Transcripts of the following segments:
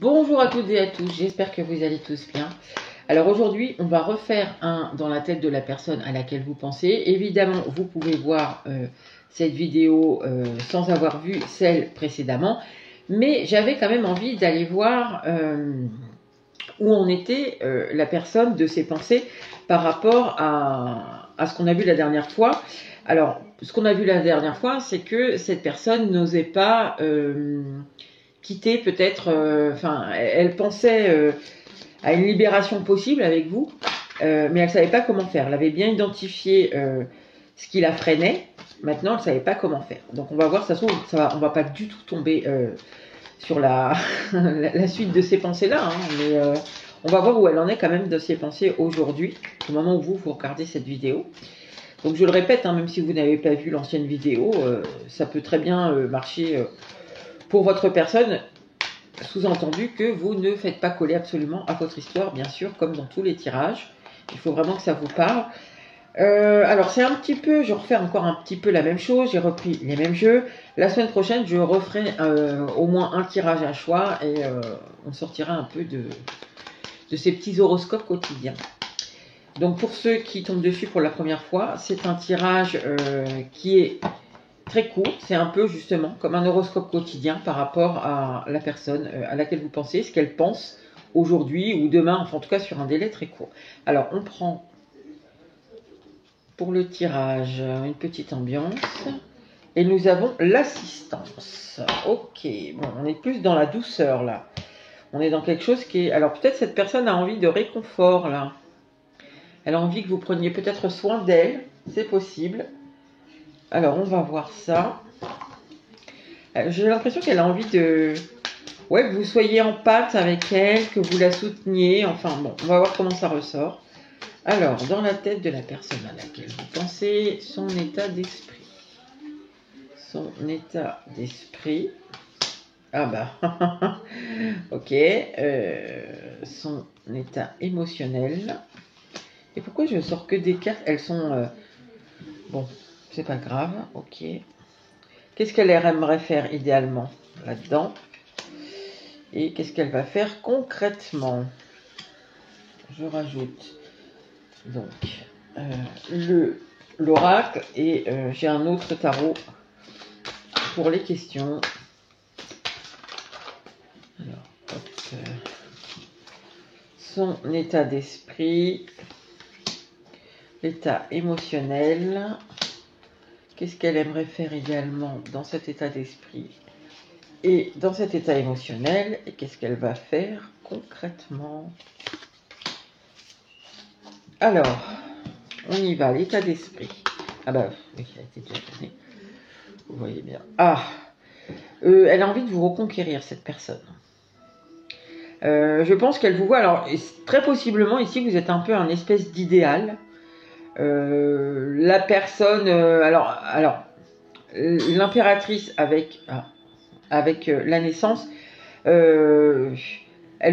Bonjour à toutes et à tous, j'espère que vous allez tous bien. Alors aujourd'hui, on va refaire un dans la tête de la personne à laquelle vous pensez. Évidemment, vous pouvez voir cette vidéo sans avoir vu celle précédemment, mais j'avais quand même envie d'aller voir où en était la personne de ses pensées par rapport à ce qu'on a vu la dernière fois. Alors, ce qu'on a vu la dernière fois, c'est que cette personne n'osait pas quitter peut-être, elle pensait à une libération possible avec vous, mais elle ne savait pas comment faire. Elle avait bien identifié ce qui la freinait. Maintenant, elle ne savait pas comment faire. Donc, on va voir, ça se trouve, on ne va pas du tout tomber sur la suite de ces pensées-là, hein, mais on va voir où elle en est quand même de ses pensées aujourd'hui, au moment où vous regardez cette vidéo. Donc, je le répète, hein, même si vous n'avez pas vu l'ancienne vidéo, ça peut très bien marcher pour votre personne, sous-entendu que vous ne faites pas coller absolument à votre histoire, bien sûr, comme dans tous les tirages. Il faut vraiment que ça vous parle. Alors, c'est un petit peu, je refais encore un petit peu la même chose, j'ai repris les mêmes jeux. La semaine prochaine, je referai au moins un tirage à choix et on sortira un peu de ces petits horoscopes quotidiens. Donc, pour ceux qui tombent dessus pour la première fois, c'est un tirage qui est très court, c'est un peu justement comme un horoscope quotidien par rapport à la personne à laquelle vous pensez, ce qu'elle pense aujourd'hui ou demain, enfin en tout cas sur un délai très court. Alors on prend pour le tirage une petite ambiance et nous avons l'assistance. Ok, bon, on est plus dans la douceur là. On est dans quelque chose qui est... Alors peut-être cette personne a envie de réconfort là. Elle a envie que vous preniez peut-être soin d'elle, c'est possible. Alors, on va voir ça. J'ai l'impression qu'elle a envie de... Ouais, que vous soyez en pâte avec elle, que vous la souteniez. Enfin, bon, on va voir comment ça ressort. Alors, dans la tête de la personne à laquelle vous pensez, son état d'esprit. Son état d'esprit. Ah bah, ok. Son état émotionnel. Et pourquoi je sors que des cartes? Elles sont... Bon... C'est pas grave, ok. Qu'est-ce qu'elle aimerait faire idéalement là-dedans? Et qu'est-ce qu'elle va faire concrètement? Je rajoute donc l'oracle et j'ai un autre tarot pour les questions. Alors, hop, son état d'esprit, l'état émotionnel. Qu'est-ce qu'elle aimerait faire idéalement dans cet état d'esprit et dans cet état émotionnel? Et qu'est-ce qu'elle va faire concrètement? Alors, on y va, l'état d'esprit. Ah bah, oui, il a été déjà donné. Vous voyez bien. Ah, elle a envie de vous reconquérir, cette personne. Je pense qu'elle vous voit. Alors, très possiblement, ici, vous êtes un peu un espèce d'idéal. La personne, alors l'impératrice avec la naissance, elle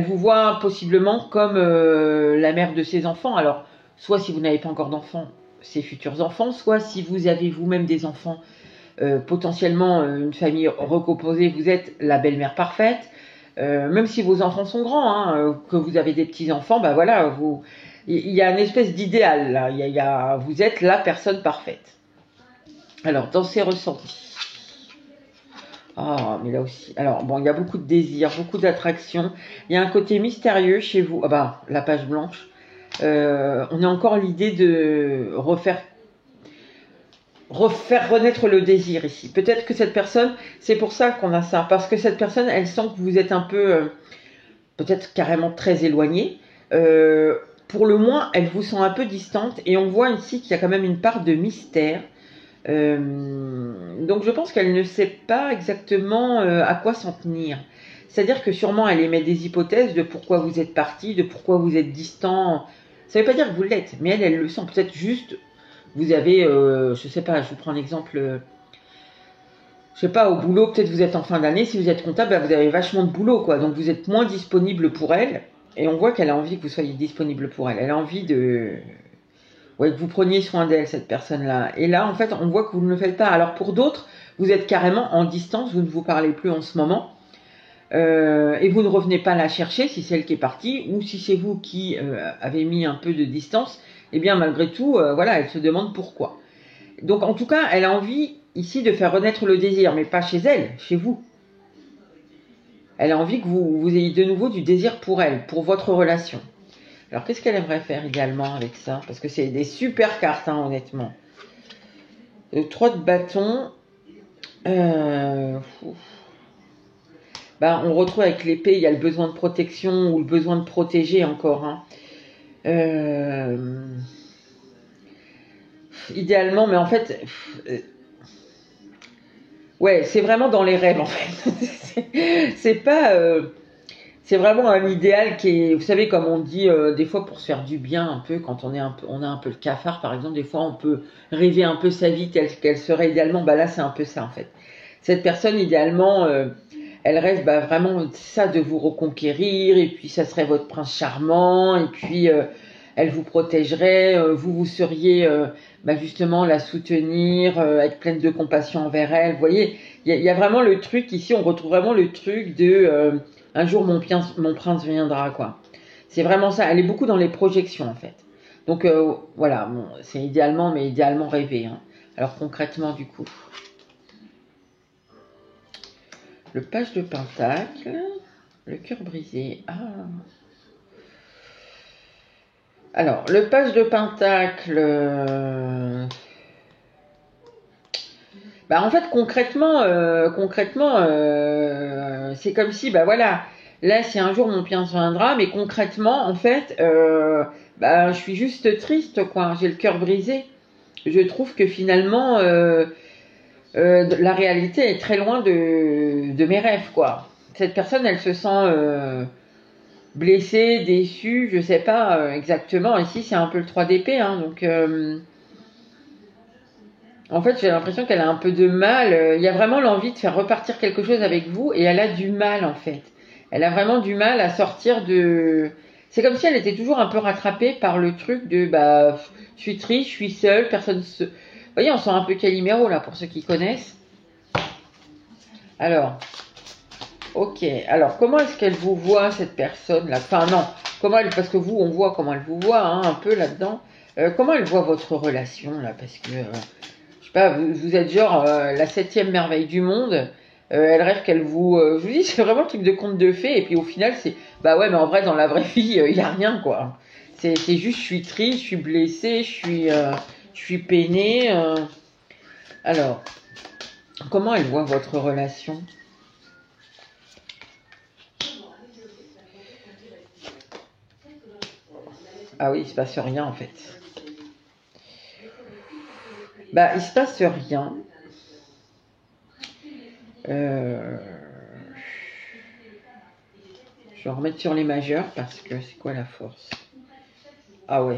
vous voit possiblement comme la mère de ses enfants. Alors, soit si vous n'avez pas encore d'enfants, ses futurs enfants, soit si vous avez vous-même des enfants, potentiellement une famille recomposée, vous êtes la belle-mère parfaite. Même si vos enfants sont grands, hein, que vous avez des petits-enfants, bah voilà, il y a une espèce d'idéal là, vous êtes la personne parfaite. Alors, dans ses ressentis. Ah, mais là aussi. Alors, bon, il y a beaucoup de désirs, beaucoup d'attraction. Il y a un côté mystérieux chez vous. Ah bah, la page blanche. On a encore l'idée de refaire renaître le désir ici. Peut-être que cette personne, c'est pour ça qu'on a ça. Parce que cette personne, elle sent que vous êtes un peu, peut-être carrément très éloigné. Pour le moins, elle vous sent un peu distante. Et on voit ici qu'il y a quand même une part de mystère. Donc je pense qu'elle ne sait pas exactement à quoi s'en tenir. C'est-à-dire que sûrement elle émet des hypothèses de pourquoi vous êtes parti, de pourquoi vous êtes distant. Ça ne veut pas dire que vous l'êtes, mais elle le sent. Peut-être juste, vous avez, je sais pas, je vous prends l'exemple, je sais pas, au boulot, peut-être vous êtes en fin d'année, si vous êtes comptable, bah, vous avez vachement de boulot, quoi. Donc vous êtes moins disponible pour elle, et on voit qu'elle a envie que vous soyez disponible pour elle. Elle a envie de... Ouais, que vous preniez soin d'elle, cette personne-là. Et là, en fait, on voit que vous ne le faites pas. Alors pour d'autres, vous êtes carrément en distance, vous ne vous parlez plus en ce moment. et vous ne revenez pas la chercher si c'est elle qui est partie, ou si c'est vous qui avez mis un peu de distance, eh bien malgré tout, voilà, elle se demande pourquoi. Donc en tout cas, elle a envie ici de faire renaître le désir, mais pas chez elle, chez vous. Elle a envie que vous ayez de nouveau du désir pour elle, pour votre relation. Alors qu'est-ce qu'elle aimerait faire idéalement avec ça? Parce que c'est des super cartes, hein, honnêtement. Le 3 de bâton. Bah, on retrouve avec l'épée, il y a le besoin de protection ou le besoin de protéger encore. Hein. Idéalement, mais en fait... ouais, c'est vraiment dans les rêves en fait. C'est pas... c'est vraiment un idéal qui est... Vous savez, comme on dit, des fois pour se faire du bien un peu, quand on a un peu le cafard par exemple, des fois on peut rêver un peu sa vie telle qu'elle serait idéalement. Bah là, c'est un peu ça en fait. Cette personne, idéalement, elle rêve vraiment ça, de vous reconquérir, et puis ça serait votre prince charmant, et puis elle vous protégerait, vous seriez justement la soutenir, être pleine de compassion envers elle. Vous voyez, il y a vraiment le truc ici, on retrouve vraiment le truc de un jour mon prince viendra, quoi. C'est vraiment ça, elle est beaucoup dans les projections en fait. Donc voilà, bon, c'est idéalement, mais idéalement rêvé. Hein. Alors concrètement du coup, le page de pentacle, le cœur brisé. Ah. Alors, le page de pentacle, en fait, concrètement, c'est comme si, voilà, là, c'est un jour mon prince viendra, mais concrètement, en fait, je suis juste triste, quoi. J'ai le cœur brisé. Je trouve que finalement, la réalité est très loin de mes rêves, quoi. Cette personne, elle se sent blessée, déçue, je sais pas exactement. Ici, c'est un peu le 3 d'épée, hein, donc en fait, j'ai l'impression qu'elle a un peu de mal. Il y a vraiment l'envie de faire repartir quelque chose avec vous, et elle a du mal, en fait. Elle a vraiment du mal à sortir de... C'est comme si elle était toujours un peu rattrapée par le truc de je suis triste, je suis seule, personne se... Vous voyez, on sent un peu Calimero, là, pour ceux qui connaissent. Alors, ok. Alors, comment est-ce qu'elle vous voit, cette personne-là? Enfin, non. Comment elle... Parce que vous, on voit comment elle vous voit, hein, un peu là-dedans. Comment elle voit votre relation, là? Parce que... je sais pas, vous êtes genre la 7e merveille du monde. Elle rêve qu'elle vous... je vous dis, c'est vraiment le truc de conte de fées. Et puis au final, c'est... ouais, mais en vrai, dans la vraie vie, il n'y a rien, quoi. C'est juste, je suis triste, je suis blessée, je suis peinée. Alors, comment elle voit votre relation? Ah oui, il se passe rien, en fait. Il se passe rien. Je vais en remettre sur les majeurs parce que c'est quoi la force? Ah ouais.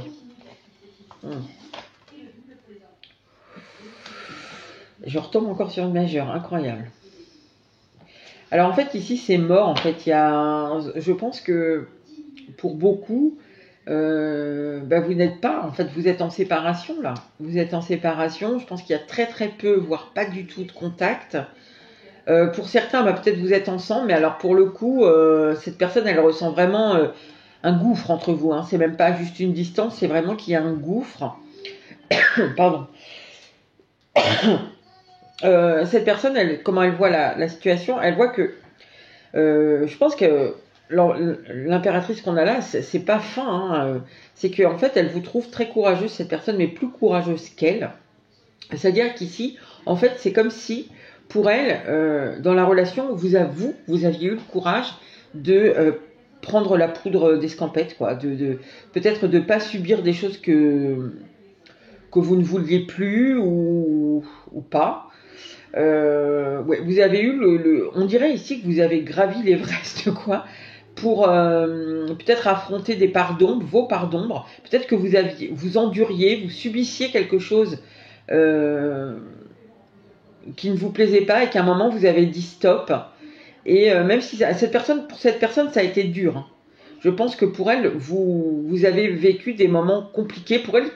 Je retombe encore sur une majeure, incroyable. Alors en fait ici c'est mort, en fait je pense que pour beaucoup, vous n'êtes pas, en fait vous êtes en séparation là. Vous êtes en séparation, je pense qu'il y a très très peu, voire pas du tout de contact. Pour certains, peut-être vous êtes ensemble, mais alors pour le coup, cette personne, elle ressent vraiment un gouffre entre vous. Hein. C'est même pas juste une distance, c'est vraiment qu'il y a un gouffre. Pardon. Cette personne, comment elle voit la situation? Elle voit que, je pense que l'impératrice qu'on a là, c'est pas fin. Hein. C'est qu'en fait, elle vous trouve très courageuse, cette personne, mais plus courageuse qu'elle. C'est-à-dire qu'ici, en fait, c'est comme si... Pour elle, dans la relation, vous aviez eu le courage de prendre la poudre d'escampette, quoi, peut-être de pas subir des choses que vous ne vouliez plus ou pas. Ouais, vous avez eu on dirait ici que vous avez gravi l'Everest, quoi, pour peut-être affronter des parts d'ombre, vos parts d'ombre. Peut-être que vous enduriez, vous subissiez quelque chose. Qui ne vous plaisait pas et qu'à un moment vous avez dit stop. Et même si pour cette personne ça a été dur. Hein. Je pense que pour elle, vous avez vécu des moments compliqués. Pour elle,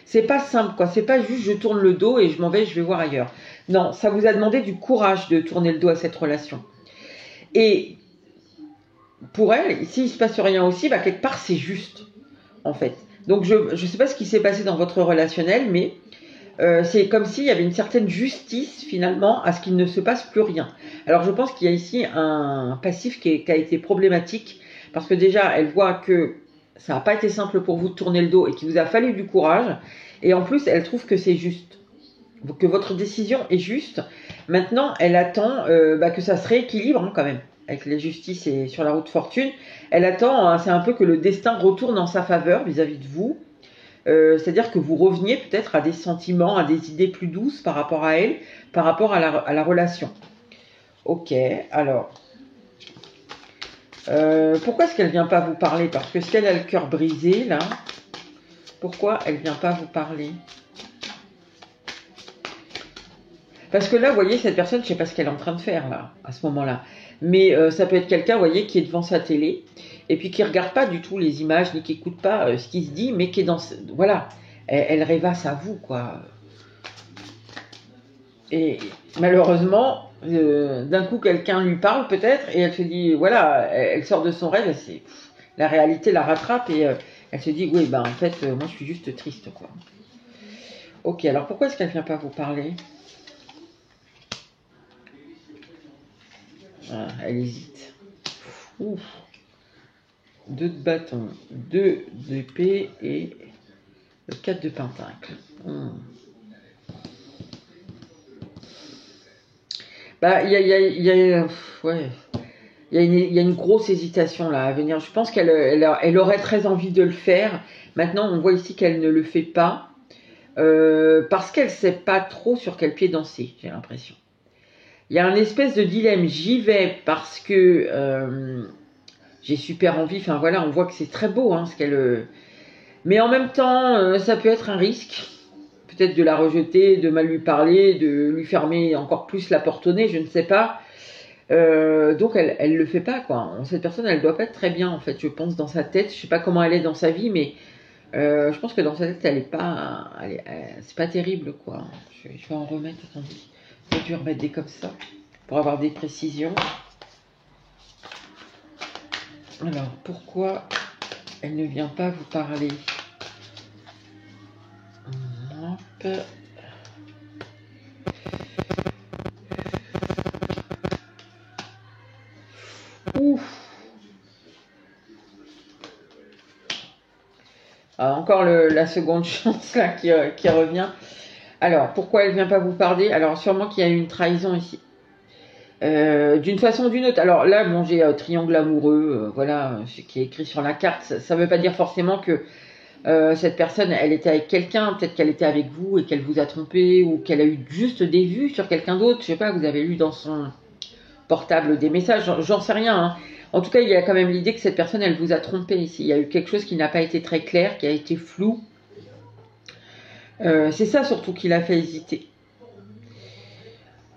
c'est pas simple, quoi. C'est pas juste je tourne le dos et je m'en vais, je vais voir ailleurs. Non, ça vous a demandé du courage de tourner le dos à cette relation. Et pour elle, s'il ne se passe rien aussi, bah, quelque part, c'est juste, en fait. Donc, je ne sais pas ce qui s'est passé dans votre relationnel, mais c'est comme s'il y avait une certaine justice, finalement, à ce qu'il ne se passe plus rien. Alors, je pense qu'il y a ici un passif qui a été problématique, parce que déjà, elle voit que ça n'a pas été simple pour vous de tourner le dos et qu'il vous a fallu du courage. Et en plus, elle trouve que c'est juste, que votre décision est juste. Maintenant, elle attend que ça se rééquilibre hein, quand même, avec les justices et sur la route fortune. Elle attend, hein, c'est un peu que le destin retourne en sa faveur vis-à-vis de vous. C'est-à-dire que vous reveniez peut-être à des sentiments, à des idées plus douces par rapport à elle, par rapport à la relation. Ok, alors... pourquoi est-ce qu'elle ne vient pas vous parler? Parce que si elle a le cœur brisé, là, pourquoi elle ne vient pas vous parler? Parce que là, vous voyez, cette personne, je ne sais pas ce qu'elle est en train de faire, là, à ce moment-là. Mais ça peut être quelqu'un, vous voyez, qui est devant sa télé, et puis qui ne regarde pas du tout les images, ni qui n'écoute pas ce qui se dit, mais qui est dans... Voilà, elle rêvasse à vous, quoi. Et malheureusement, d'un coup, quelqu'un lui parle, peut-être, et elle se dit, voilà, elle sort de son rêve, et la réalité la rattrape, et elle se dit, oui, ben, en fait, moi, je suis juste triste, quoi. Ok, alors pourquoi est-ce qu'elle ne vient pas vous parler? Ah, elle hésite. Ouf. 2 de bâton, 2 d'épée et le 4 de pentacle. Bah, il y a une grosse hésitation là à venir. Je pense elle aurait très envie de le faire. Maintenant, on voit ici qu'elle ne le fait pas parce qu'elle ne sait pas trop sur quel pied danser, j'ai l'impression. Il y a un espèce de dilemme. J'y vais parce que j'ai super envie. Enfin voilà, on voit que c'est très beau hein, ce qu'elle. Mais en même temps, ça peut être un risque. Peut-être de la rejeter, de mal lui parler, de lui fermer encore plus la porte au nez, je ne sais pas. Donc elle le fait pas quoi. Cette personne, elle doit pas être très bien en fait, je pense dans sa tête. Je sais pas comment elle est dans sa vie, mais je pense que dans sa tête, elle est pas, c'est pas terrible quoi. Je vais en remettre. Attendez, je vais remettre des comme ça pour avoir des précisions. Alors pourquoi elle ne vient pas vous parler? Hop. Ouf. Ah, encore la seconde chance là qui revient. Alors, pourquoi elle ne vient pas vous parler? Alors, sûrement qu'il y a eu une trahison ici. D'une façon ou d'une autre. Alors là, bon, j'ai triangle amoureux, voilà, ce qui est écrit sur la carte. Ça ne veut pas dire forcément que cette personne, elle était avec quelqu'un. Peut-être qu'elle était avec vous et qu'elle vous a trompé ou qu'elle a eu juste des vues sur quelqu'un d'autre. Je sais pas, vous avez lu dans son portable des messages, j'en sais rien. Hein. En tout cas, il y a quand même l'idée que cette personne, elle vous a trompé ici. Il y a eu quelque chose qui n'a pas été très clair, qui a été flou. C'est ça surtout qui l'a fait hésiter.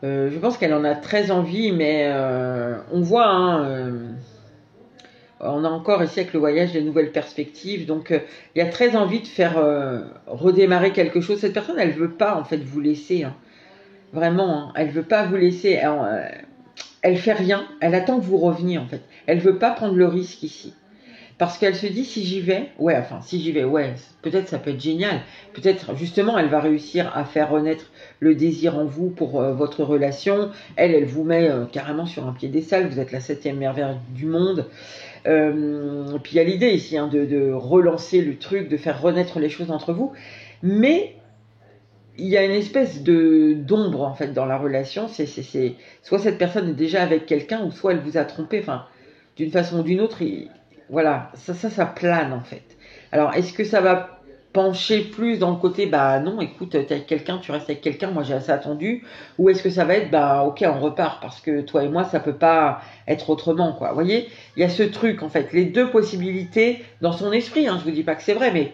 Je pense qu'elle en a très envie, mais on voit, hein, on a encore ici avec le voyage des nouvelles perspectives, donc il y a très envie de faire redémarrer quelque chose. Cette personne, elle veut pas en fait vous laisser, hein. Vraiment, hein, elle veut pas vous laisser. Elle fait rien, elle attend que vous reveniez en fait. Elle veut pas prendre le risque ici. Parce qu'elle se dit si j'y vais, ouais, peut-être ça peut être génial. Peut-être justement elle va réussir à faire renaître le désir en vous pour votre relation. Elle vous met carrément sur un piédestal, vous êtes la 7e merveille du monde. Puis il y a l'idée ici hein, de relancer le truc, de faire renaître les choses entre vous. Mais il y a une espèce d'ombre en fait dans la relation. C'est soit cette personne est déjà avec quelqu'un ou soit elle vous a trompé. Enfin, d'une façon ou d'une autre, voilà, ça plane en fait. Alors, est-ce que ça va pencher plus dans le côté, bah non, écoute, t'es avec quelqu'un, tu restes avec quelqu'un, moi j'ai assez attendu, ou est-ce que ça va être, bah ok, on repart parce que toi et moi ça peut pas être autrement quoi. Vous voyez, il y a ce truc en fait, les deux possibilités dans son esprit. Hein, je vous dis pas que c'est vrai, mais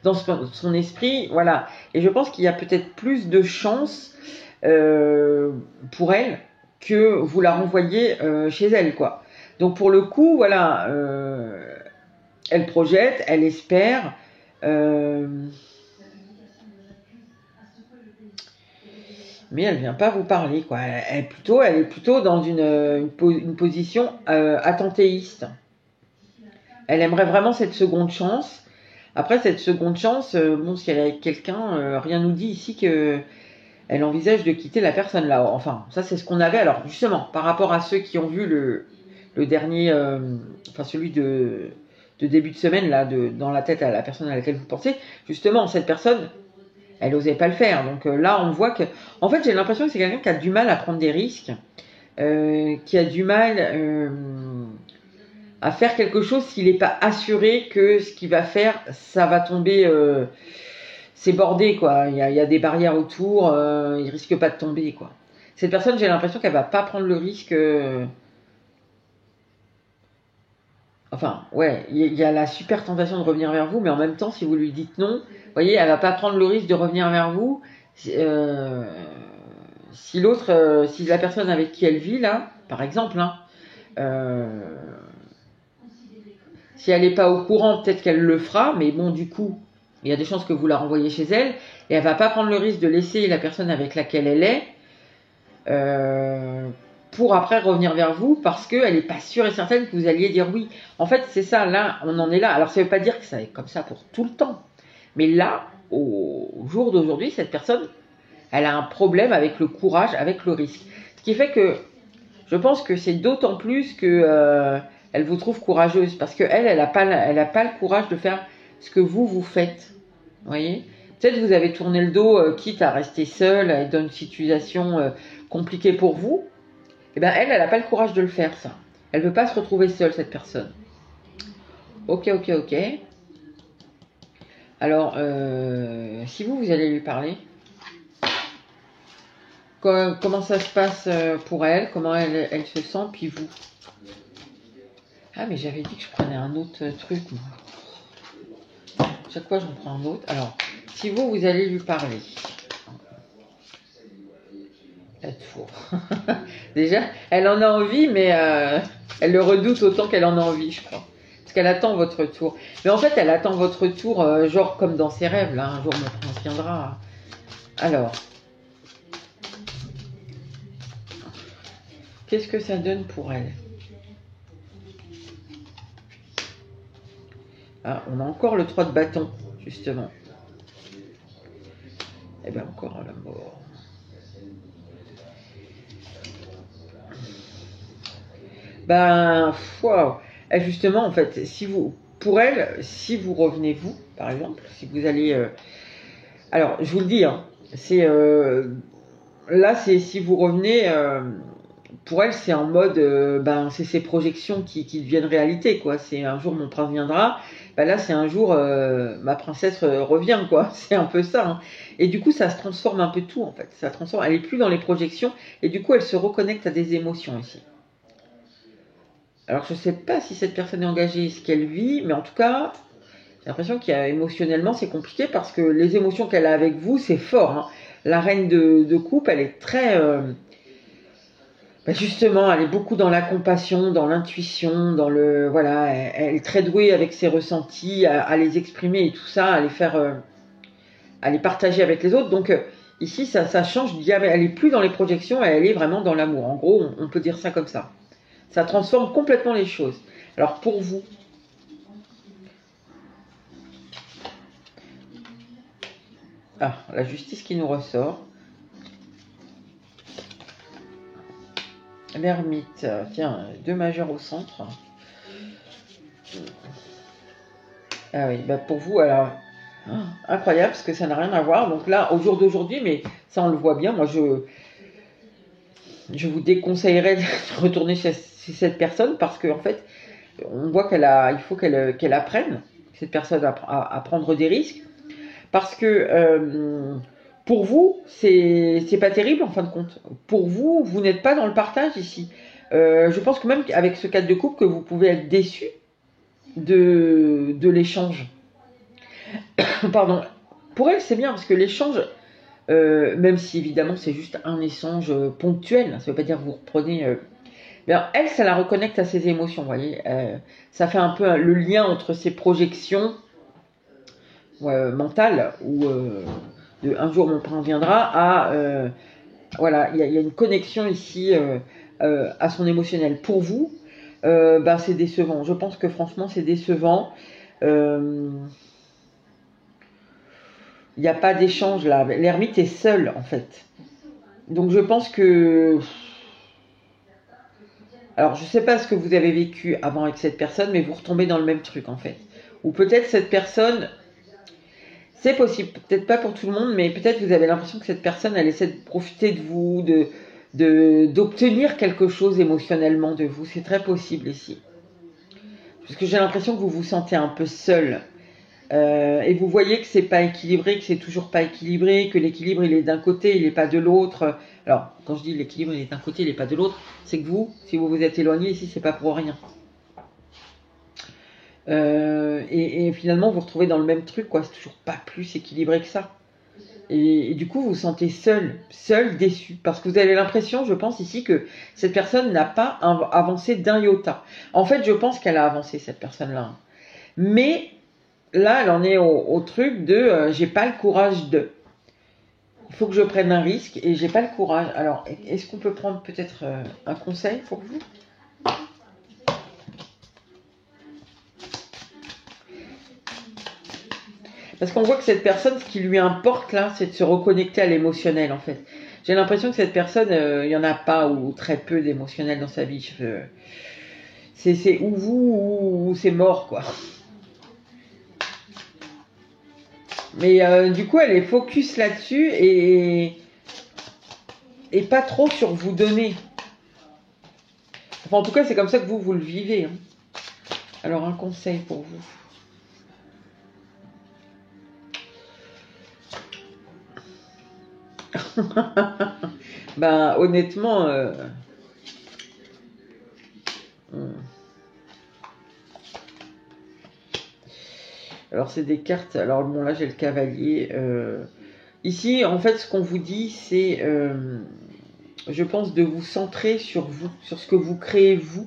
dans son esprit, voilà. Et je pense qu'il y a peut-être plus de chances pour elle que vous la renvoyez chez elle, quoi. Donc pour le coup, voilà, elle projette, elle espère. Mais elle vient pas vous parler, quoi. Elle est plutôt dans une position attentéiste. Elle aimerait vraiment cette seconde chance. Après, cette seconde chance, bon, si elle est avec quelqu'un, rien nous dit ici que elle envisage de quitter la personne là. Enfin, ça c'est ce qu'on avait. Alors justement, par rapport à ceux qui ont vu le dernier, enfin celui de début de semaine là, dans la tête à la personne à laquelle vous pensez, justement, cette personne, elle n'osait pas le faire. Donc là, on voit que, en fait, j'ai l'impression que c'est quelqu'un qui a du mal à prendre des risques, qui a du mal à faire quelque chose s'il n'est pas assuré que ce qu'il va faire, ça va tomber, c'est bordé, quoi. Il y a des barrières autour, il risque pas de tomber, quoi. Cette personne, j'ai l'impression qu'elle va pas prendre le risque. Enfin, ouais, il y a la super tentation de revenir vers vous, mais en même temps, si vous lui dites non, vous voyez, elle va pas prendre le risque de revenir vers vous. Si l'autre, si la personne avec qui elle vit là, par exemple, hein, si elle n'est pas au courant, peut-être qu'elle le fera, mais bon, du coup, il y a des chances que vous la renvoyez chez elle, et elle va pas prendre le risque de laisser la personne avec laquelle elle est pour après revenir vers vous, parce qu'elle n'est pas sûre et certaine que vous alliez dire oui. En fait, c'est ça, là, on en est là. Alors, ça ne veut pas dire que ça est comme ça pour tout le temps, mais là, au jour d'aujourd'hui, cette personne, elle a un problème avec le courage, avec le risque. Ce qui fait que je pense que c'est d'autant plus que elle vous trouve courageuse, parce qu'elle, elle n'a pas le courage de faire ce que vous faites. Vous voyez, peut-être vous avez tourné le dos, quitte à rester seule, à être dans une situation compliquée pour vous. Et ben elle n'a pas le courage de le faire, ça. Elle veut pas se retrouver seule, cette personne. Ok. Alors, si vous allez lui parler, comment ça se passe pour elle, comment elle se sent, puis vous. Ah, mais j'avais dit que je prenais un autre truc, moi. Chaque fois, je prends un autre. Alors, si vous allez lui parler. Être four. Déjà, elle en a envie, mais elle le redoute autant qu'elle en a envie, je crois. Parce qu'elle attend votre tour. Mais en fait, elle attend votre tour, genre comme dans ses rêves, là. Un jour, mon prince viendra. Alors. Qu'est-ce que ça donne pour elle? Ah, on a encore le 3 de bâton, justement. Et bien, encore la mort. Ben, waouh. Justement, en fait, pour elle, si vous revenez vous, par exemple, si vous allez... alors, je vous le dis, hein, là, c'est si vous revenez... pour elle, c'est en mode, ben, c'est ses projections qui deviennent réalité, quoi. C'est un jour mon prince viendra. Ben là, c'est un jour ma princesse revient, quoi. C'est un peu ça. Hein. Et du coup, ça se transforme un peu tout, en fait. Ça transforme. Elle est plus dans les projections et du coup, elle se reconnecte à des émotions ici. Alors, je sais pas si cette personne est engagée, ce qu'elle vit, mais en tout cas, j'ai l'impression émotionnellement, c'est compliqué parce que les émotions qu'elle a avec vous, c'est fort. Hein. La reine de coupe, elle est très justement, elle est beaucoup dans la compassion, dans l'intuition, dans le... Voilà, elle est très douée avec ses ressentis, à les exprimer et tout ça, à les faire... à les partager avec les autres. Donc ici, ça change. Elle n'est plus dans les projections, elle est vraiment dans l'amour. En gros, on peut dire ça comme ça. Ça transforme complètement les choses. Alors pour vous... Ah, la justice qui nous ressort. L'ermite, tiens, 2 majeurs au centre. Ah oui, bah pour vous, alors, incroyable, parce que ça n'a rien à voir. Donc là, au jour d'aujourd'hui, mais ça on le voit bien, moi je vous déconseillerais de retourner chez cette personne, parce qu'en fait, on voit il faut qu'elle apprenne, cette personne, à prendre des risques, parce que... pour vous, c'est pas terrible en fin de compte. Pour vous, vous n'êtes pas dans le partage ici. Je pense que même avec ce cadre de couple, que vous pouvez être déçu de l'échange. Pardon. Pour elle, c'est bien parce que l'échange, même si évidemment c'est juste un échange ponctuel, ça ne veut pas dire que vous reprenez. Bien, elle, ça la reconnecte à ses émotions, vous voyez. Ça fait un peu le lien entre ses projections mentales ou un jour mon prince viendra voilà, il y a une connexion ici à son émotionnel. Pour vous, bah, c'est décevant. Je pense que franchement, c'est décevant. Il n'y a pas d'échange là. L'ermite est seul, en fait. Donc, je pense que... Alors, je ne sais pas ce que vous avez vécu avant avec cette personne, mais vous retombez dans le même truc, en fait. Ou peut-être cette personne... C'est possible, peut-être pas pour tout le monde, mais peut-être vous avez l'impression que cette personne, elle essaie de profiter de vous, d'obtenir quelque chose émotionnellement de vous. C'est très possible ici. Parce que j'ai l'impression que vous vous sentez un peu seul. Et vous voyez que c'est pas équilibré, que c'est toujours pas équilibré, que l'équilibre il est d'un côté, il n'est pas de l'autre. Alors, quand je dis l'équilibre il est d'un côté, il n'est pas de l'autre, c'est que vous, si vous vous êtes éloigné ici, c'est pas pour rien. Et finalement, vous vous retrouvez dans le même truc, quoi. C'est toujours pas plus équilibré que ça. Et du coup, vous vous sentez seul, déçu. Parce que vous avez l'impression, je pense ici, que cette personne n'a pas avancé d'un iota. En fait, je pense qu'elle a avancé, cette personne-là. Mais là, elle en est au truc de j'ai pas le courage de. Il faut que je prenne un risque et j'ai pas le courage. Alors, est-ce qu'on peut prendre peut-être un conseil pour vous ? Parce qu'on voit que cette personne, ce qui lui importe là, c'est de se reconnecter à l'émotionnel en fait. J'ai l'impression que cette personne, il n'y en a pas ou très peu d'émotionnel dans sa vie. C'est ou vous ou c'est mort quoi. Mais du coup, elle est focus là-dessus et pas trop sur vous donner. Enfin, en tout cas, c'est comme ça que vous le vivez. Hein. Alors, un conseil pour vous. Ben, honnêtement... Alors, c'est des cartes... Alors, bon, là, j'ai le cavalier. Ici, en fait, ce qu'on vous dit, c'est... je pense de vous centrer sur vous, sur ce que vous créez vous.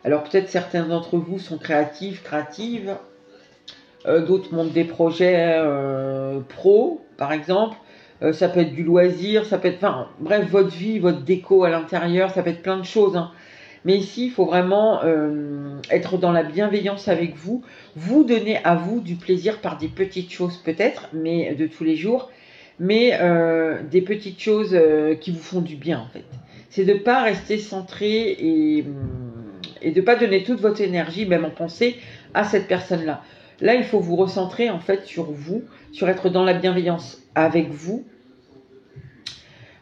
Alors, peut-être certains d'entre vous sont créatives. D'autres montent des projets pro, par exemple. Ça peut être du loisir, ça peut être... Enfin, bref, votre vie, votre déco à l'intérieur, ça peut être plein de choses. Hein. Mais ici, il faut vraiment être dans la bienveillance avec vous. Vous donner à vous du plaisir par des petites choses peut-être, mais de tous les jours. Mais des petites choses qui vous font du bien, en fait. C'est de ne pas rester centré et de ne pas donner toute votre énergie, même en pensée, à cette personne-là. Là, il faut vous recentrer en fait sur vous, sur être dans la bienveillance avec vous.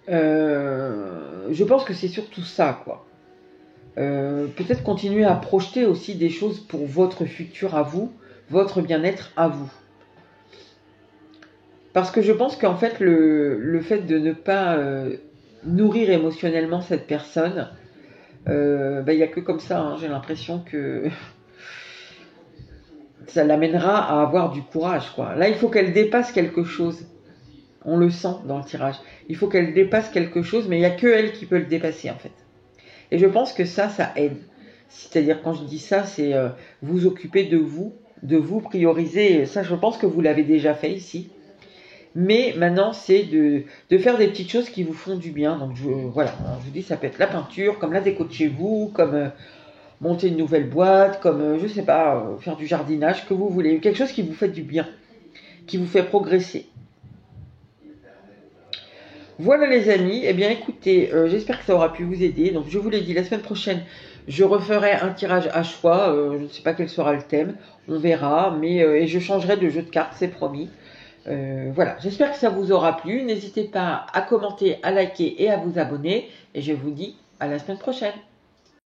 Je pense que c'est surtout ça, quoi. Peut-être continuer à projeter aussi des choses pour votre futur à vous, votre bien-être à vous. Parce que je pense qu'en fait, le fait de ne pas nourrir émotionnellement cette personne, il n'y a que comme ça, hein, j'ai l'impression que... ça l'amènera à avoir du courage, quoi. Là, il faut qu'elle dépasse quelque chose. On le sent dans le tirage. Il faut qu'elle dépasse quelque chose, mais il n'y a que elle qui peut le dépasser, en fait. Et je pense que ça aide. C'est-à-dire, quand je dis ça, c'est vous occuper de vous prioriser. Ça, je pense que vous l'avez déjà fait ici. Mais maintenant, c'est de faire des petites choses qui vous font du bien. Donc, voilà, je vous dis, ça peut être la peinture, comme la déco de chez vous, comme... monter une nouvelle boîte, comme, je sais pas, faire du jardinage, que vous voulez. Quelque chose qui vous fait du bien, qui vous fait progresser. Voilà les amis, eh bien écoutez, j'espère que ça aura pu vous aider. Donc je vous l'ai dit, la semaine prochaine, je referai un tirage à choix. Je ne sais pas quel sera le thème, on verra. Mais et je changerai de jeu de cartes, c'est promis. Voilà, j'espère que ça vous aura plu. N'hésitez pas à commenter, à liker et à vous abonner. Et je vous dis à la semaine prochaine.